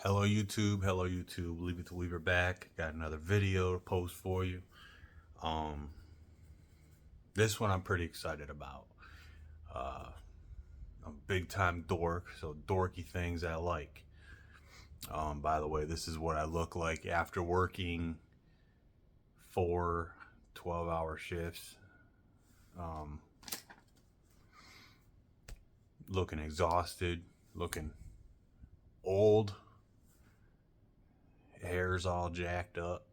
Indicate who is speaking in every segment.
Speaker 1: Hello YouTube, hello YouTube. Leave it to Weaver back. Got another video to post for you. Um, this one I'm pretty excited about. I'm a big time dork, so dorky things I like. By the way, this is what I look like after working 4 12-hour shifts. Um, Looking exhausted, looking old, hair's all jacked up,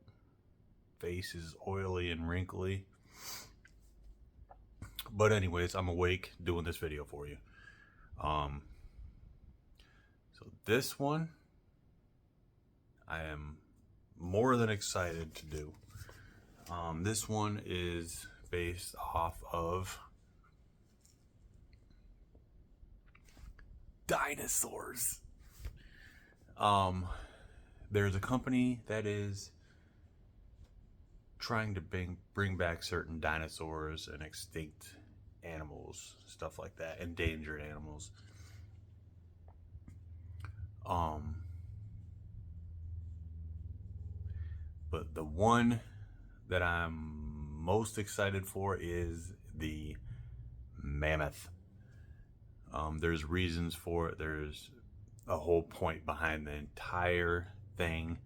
Speaker 1: face is oily and wrinkly. But anyways, I'm awake doing this video for you. Um, so this one I am more than excited to do. This one is based off of dinosaurs. Um, there's a company that is trying to bring back certain dinosaurs and extinct animals, stuff like that, endangered animals. Um, but the one that I'm most excited for is the mammoth. There's reasons for it. There's a whole point behind the entire thing.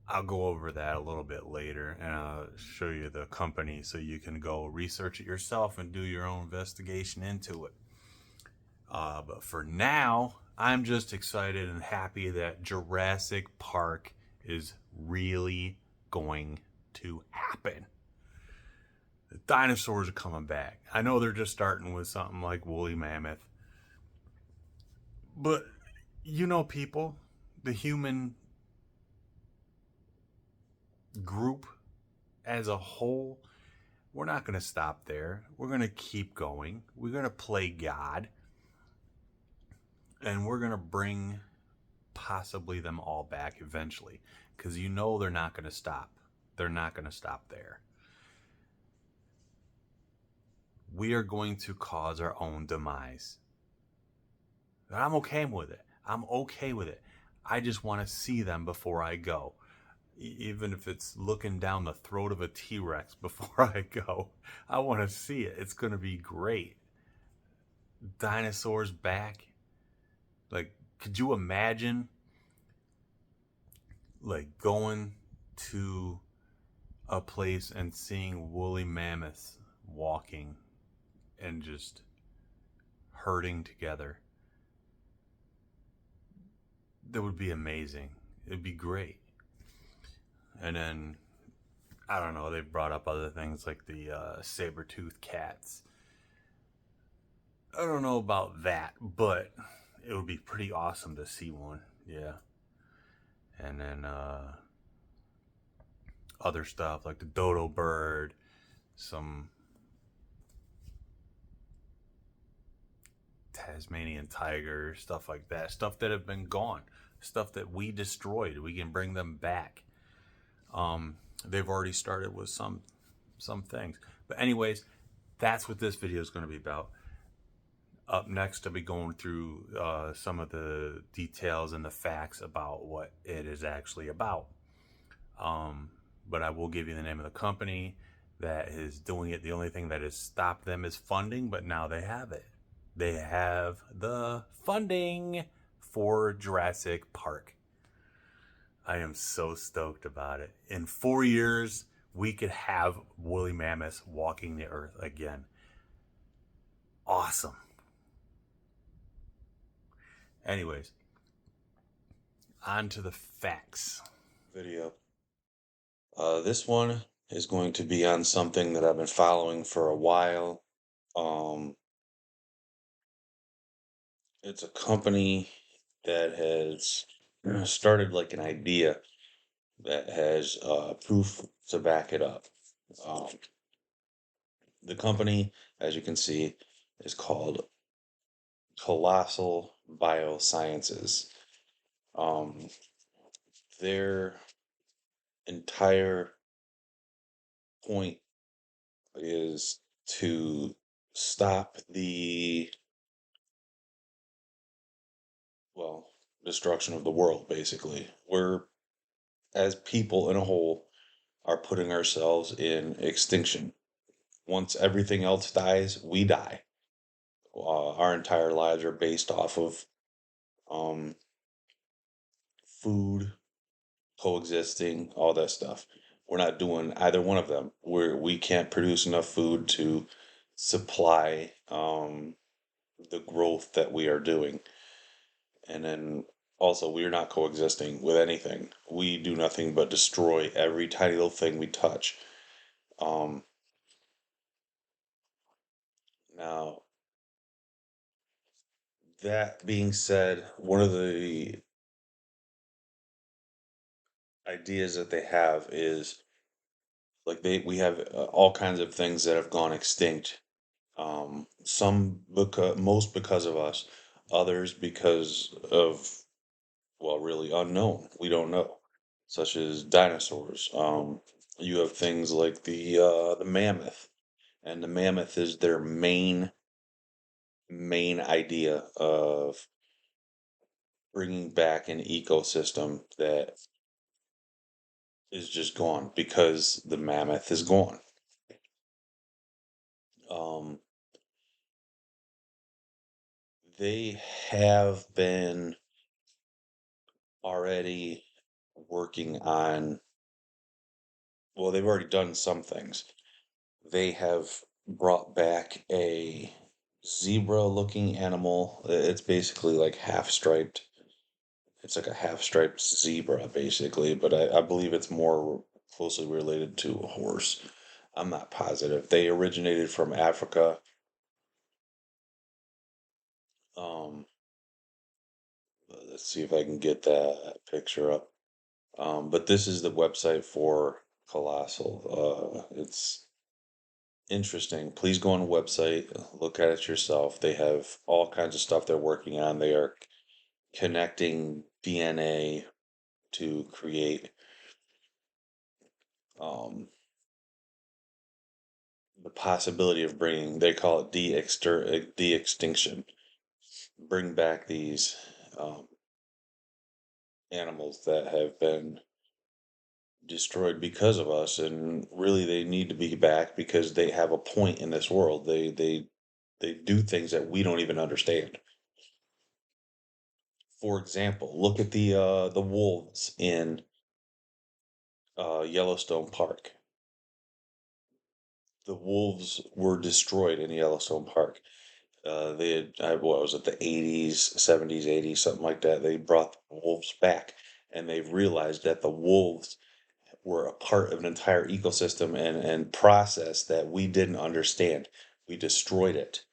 Speaker 1: I'll go over that a little bit later and I'll show you the company so you can go research it yourself and do your own investigation into it. But for now, I'm just excited and happy that Jurassic Park is really going to happen. The dinosaurs are coming back. I know they're just starting with something like woolly mammoth. But people, the human group as a whole, we're not going to stop there. We're going to keep going. We're going to play God. And we're going to bring possibly them all back eventually. Because they're not going to stop. They're not going to stop there. We are going to cause our own demise. And I'm okay with it. I'm okay with it. I just want to see them before I go. Even if it's looking down the throat of a T-Rex before I go, I want to see it. It's going to be great. Dinosaurs back. Like, could you imagine like going to a place and seeing woolly mammoths walking and just herding together? That would be amazing. It'd be great. And then I don't know, they brought up other things like the saber-toothed cats. I don't know about that, but it would be pretty awesome to see one. Yeah. And then other stuff like the dodo bird, some Tasmanian tiger, stuff like that. Stuff that have been gone, stuff that we destroyed. We can bring them back. They've already started with some things. But anyways, that's what this video is going to be about. Up next, I'll be going through some of the details and the facts about what it is actually about. But I will give you the name of the company that is doing it. The only thing that has stopped them is funding, but now they have it. They have the funding for Jurassic Park. I am so stoked about it. In 4 years, we could have woolly mammoths walking the earth again. Awesome. Anyways, on to the facts. Video. This one is going to be on something that I've been following for a while. It's a company that has started like an idea that has proof to back it up. Um, the company, as you can see, is called Colossal Biosciences. Um, their entire point is to stop the
Speaker 2: well, destruction of the world, basically. We're, as people in a whole, are putting ourselves in extinction. Once everything else dies, we die. Our entire lives are based off of um, food, coexisting, all that stuff. We're not doing either one of them. We can't produce enough food to supply the growth that we are doing. And then also, we're not coexisting with anything. We do nothing but destroy every tiny little thing we touch. Um, Now, that being said, one of the ideas that they have is like we have all kinds of things that have gone extinct. Some because most because of us, others because of, well, really unknown. We don't know, such as dinosaurs. You have things like the mammoth, and the mammoth is their main idea of bringing back an ecosystem that is just gone because the mammoth is gone. Um, they have been already working on, well, they've already done some things. They have brought back a zebra looking animal. It's basically like half striped. It's like a half striped zebra, basically, but I believe it's more closely related to a horse. I'm not positive. They originated from Africa. Um, let's see if I can get that picture up. But this is the website for Colossal. It's interesting. Please go on the website, look at it yourself. They have all kinds of stuff they're working on. They are connecting DNA to create um, the possibility of bringing, they call it de-extinction, bring back these um, animals that have been destroyed because of us, and really they need to be back because they have a point in this world. They do things that we don't even understand. For example, look at the wolves in Yellowstone Park. The wolves were destroyed in Yellowstone Park. They had, what was it, the 80s, 70s, 80s, something like that. They brought the wolves back, and they've realized that the wolves were a part of an entire ecosystem and process that we didn't understand. We destroyed it.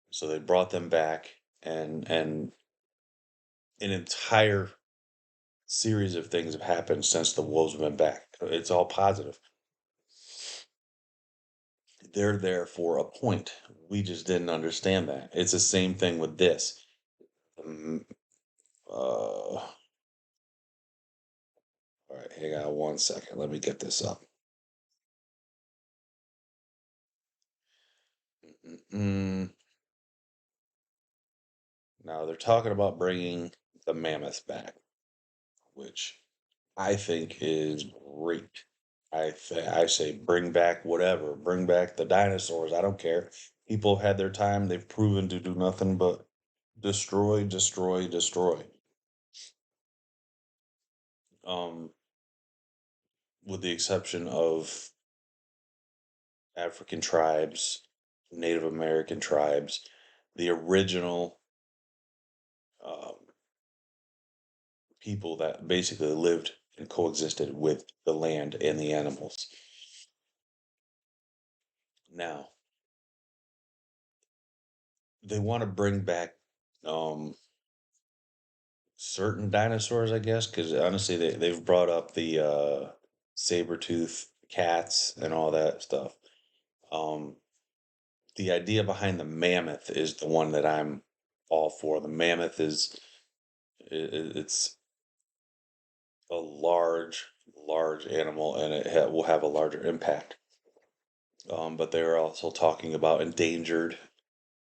Speaker 2: So they brought them back, and an entire series of things have happened since the wolves have been back. It's all positive. They're there for a point. We just didn't understand that. It's the same thing with this. Um, all right, hang on 1 second. Let me get this up. Mm, Now they're talking about bringing the mammoth back, which I think is great. I say bring back whatever, bring back the dinosaurs. I don't care. People have had their time. They've proven to do nothing but destroy, destroy, destroy. Um, with the exception of African tribes, Native American tribes, the original um, people that basically lived and coexisted with the land and the animals. Now, they want to bring back um, certain dinosaurs, I guess, because honestly, they've brought up the saber-tooth cats and all that stuff. Um, the idea behind the mammoth is the one that I'm all for. The mammoth is it's a large animal, and it will have a larger impact. But they're also talking about endangered,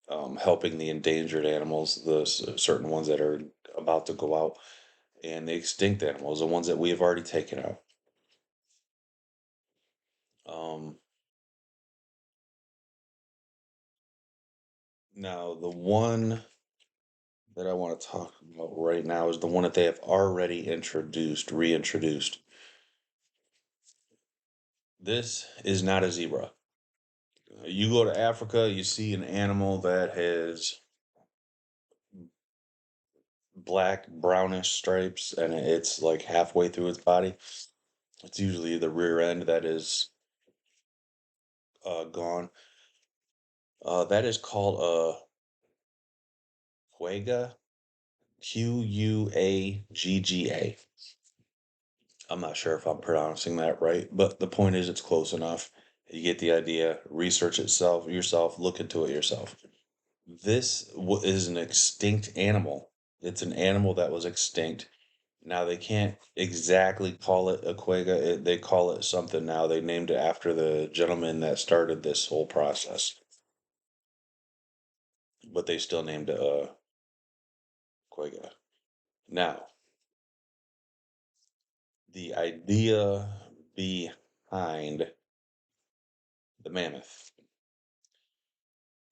Speaker 2: helping the endangered animals, the certain ones that are about to go out, and the extinct animals, the ones that we have already taken out. Um, Now, the one that I want to talk about right now is the one that they have already reintroduced. This is not a zebra. You go to Africa, you see an animal that has black, brownish stripes, and it's like halfway through its body. It's usually the rear end that is gone. That is called a quagga, Quaggga. I'm not sure if I'm pronouncing that right, but the point is it's close enough. You get the idea. Research itself yourself. Look into it yourself. Is an extinct animal. It's an animal that was extinct. Now they can't exactly call it a quagga. They call it something now. They named it after the gentleman that started this whole process, but they still named it a quagga. Now, the idea behind the mammoth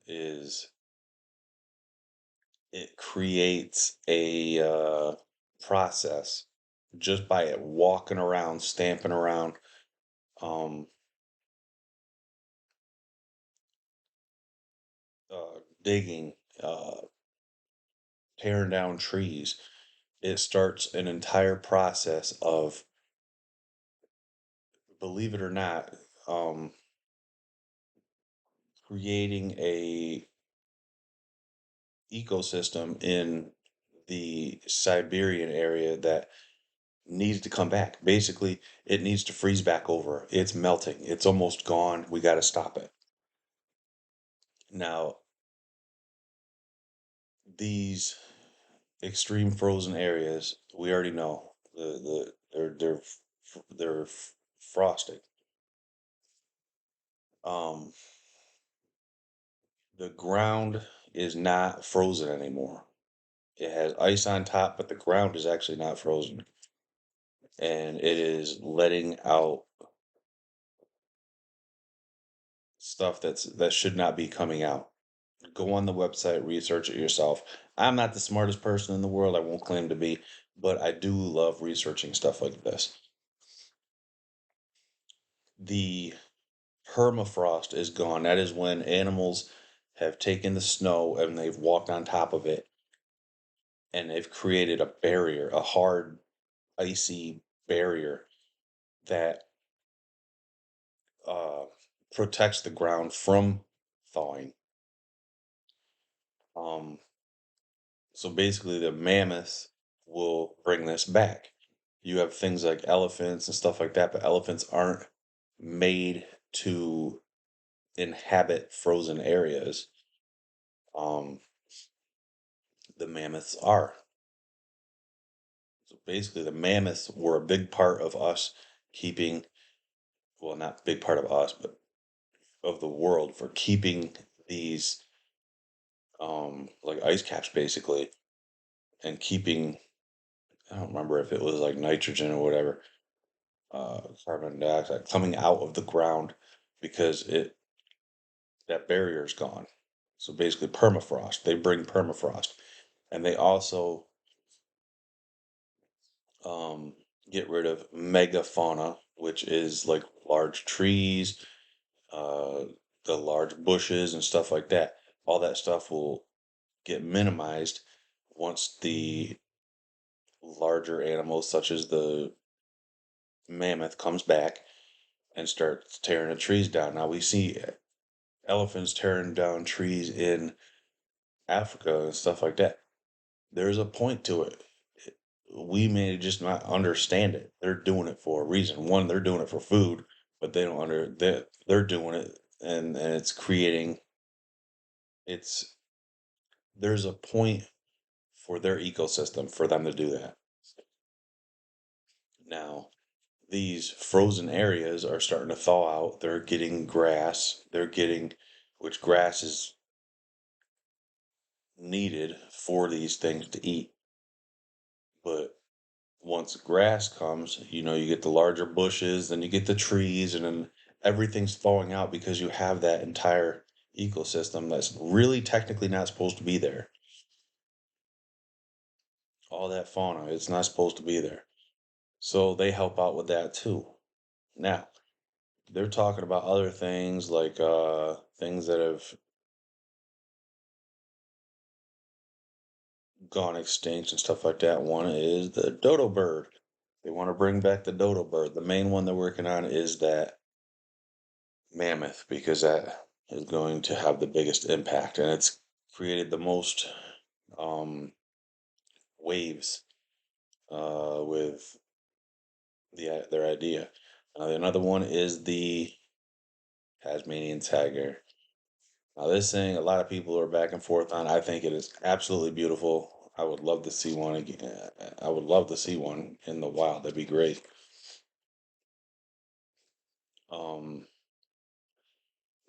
Speaker 2: is it creates a process just by it walking around, stamping around, um, digging, uh, tearing down trees. It starts an entire process of, believe it or not, um, creating a ecosystem in the Siberian area that needs to come back. Basically, it needs to freeze back over. It's melting. It's almost gone. We got to stop it. Now, these extreme frozen areas, we already know they're frosted. Um, the ground is not frozen anymore. It has ice on top, but the ground is actually not frozen, and it is letting out stuff that should not be coming out. Go on the website, research it yourself. I'm not the smartest person in the world. I won't claim to be, but I do love researching stuff like this. The permafrost is gone. That is when animals have taken the snow and they've walked on top of it and they've created a barrier, a hard, icy barrier that uh, protects the ground from thawing. Um, so basically, the mammoth will bring this back. You have things like elephants and stuff like that, but elephants aren't made to inhabit frozen areas. Um, the mammoths are. So basically, the mammoths were a big part of us keeping, well, not big part of us, but of the world for keeping these like ice caps basically, and keeping, I don't remember if it was like nitrogen or whatever, carbon dioxide coming out of the ground because it that barrier is gone. So basically, permafrost. They bring permafrost, and they also um, get rid of megafauna, which is like large trees, uh, the large bushes, and stuff like that. All that stuff will get minimized once the larger animals, such as the mammoth, comes back and starts tearing the trees down. Now we see elephants tearing down trees in Africa and stuff like that. There's a point to it. We may just not understand it. They're doing it for a reason. One, they're doing it for food, but they don't under they're doing it, and it's creating it's there's a point for their ecosystem for them to do that. Now, these frozen areas are starting to thaw out. They're getting grass. Which grass is needed for these things to eat. But once grass comes, you get the larger bushes, then you get the trees, and then everything's thawing out because you have that entire ecosystem that's really technically not supposed to be there. All that fauna, it's not supposed to be there. So they help out with that too. Now, they're talking about other things like things that have gone extinct and stuff like that. One is the dodo bird. They want to bring back the dodo bird. The main one they're working on is that mammoth because that is going to have the biggest impact, and it's created the most um, waves with their idea. Another one is the Tasmanian tiger. Now, this thing, a lot of people are back and forth on. I think it is absolutely beautiful. I would love to see one again. I would love to see one in the wild. That'd be great. Um,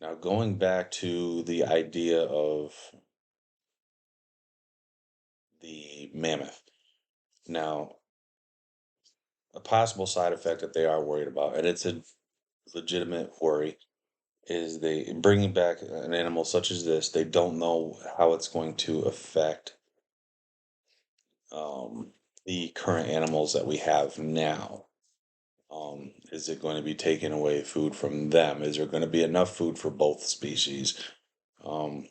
Speaker 2: Now, going back to the idea of the mammoth. Now, a possible side effect that they are worried about, and it's a legitimate worry, is they bringing back an animal such as this. They don't know how it's going to affect um, the current animals that we have now. Is it going to be taking away food from them? Is there going to be enough food for both species, um,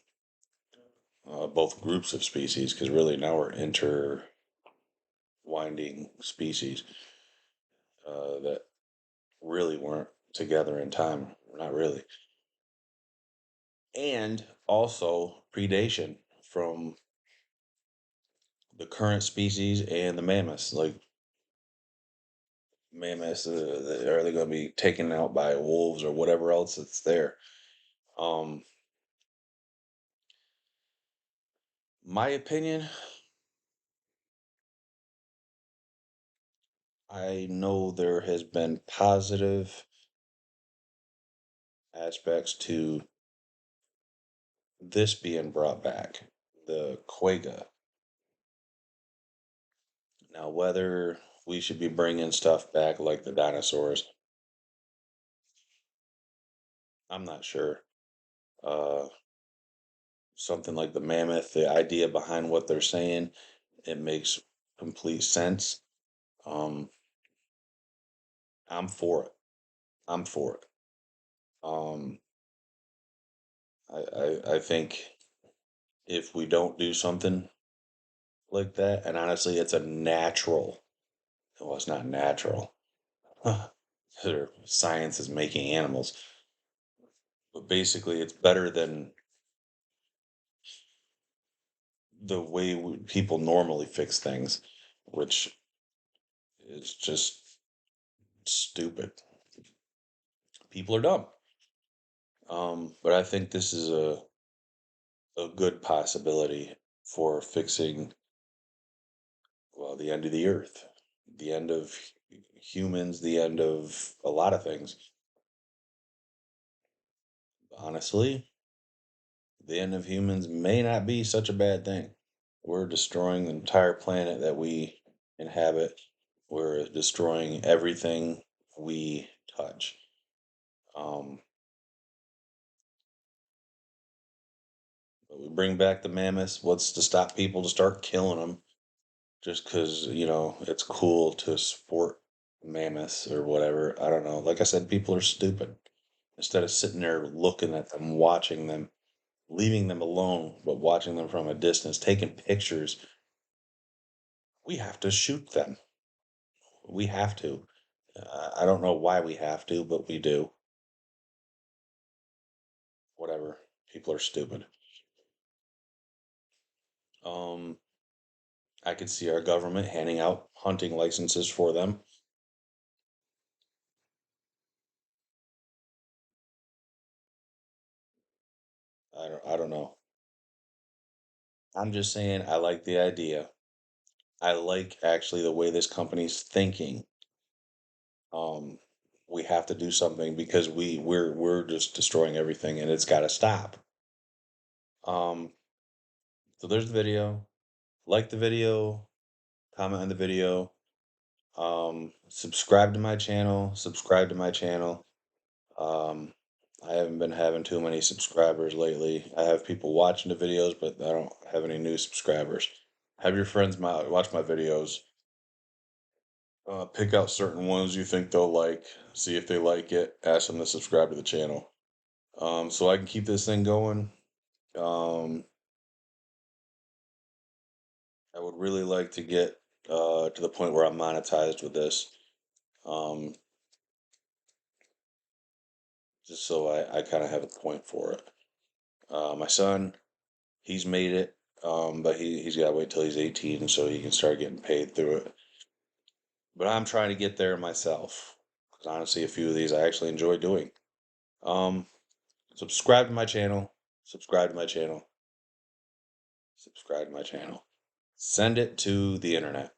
Speaker 2: both groups of species? Because really now we're interwinding species that really weren't together in time. Not really. And also predation from the current species and the mammoths. Like mammoths, are they going to be taken out by wolves or whatever else that's there? Um, my opinion, I know there has been positive aspects to this being brought back, the quagga. Now, whether we should be bringing stuff back like the dinosaurs, I'm not sure. Uh, Something like the mammoth, the idea behind what they're saying, it makes complete sense. Um, I'm for it. I'm for it. Um, I think if we don't do something like that, and honestly, it's a natural. Well, it's not natural. Science is making animals, but basically, it's better than the way people normally fix things, which is just stupid. People are dumb. But I think this is a good possibility for fixing, well, the end of the earth, the end of humans, the end of a lot of things. Honestly, the end of humans may not be such a bad thing. We're destroying the entire planet that we inhabit. We're destroying everything we touch. Um, but we bring back the mammoths. What's to stop people to start killing them just because, it's cool to sport mammoths or whatever? I don't know. Like I said, people are stupid. Instead of sitting there looking at them, watching them, leaving them alone, but watching them from a distance, taking pictures, we have to shoot them. We have to. I don't know why we have to, but we do. Whatever. People are stupid. Um, I could see our government handing out hunting licenses for them. I don't know. I'm just saying I like the idea. I like actually the way this company's thinking. Um, we have to do something because we're just destroying everything and it's got to stop. Um, so there's the video. Like the video, comment on the video, subscribe to my channel, subscribe to my channel. Um, I haven't been having too many subscribers lately. I have people watching the videos, but I don't have any new subscribers. Have your friends watch my videos. Pick out certain ones you think they'll like. See if they like it. Ask them to subscribe to the channel. So I can keep this thing going. Um, I would really like to get to the point where I'm monetized with this. Um, just so I kind of have a point for it. My son, he's made it, but he's got to wait till he's 18 so he can start getting paid through it. But I'm trying to get there myself because honestly, a few of these I actually enjoy doing. Um, subscribe to my channel. Subscribe to my channel. Subscribe to my channel. Send it to the internet.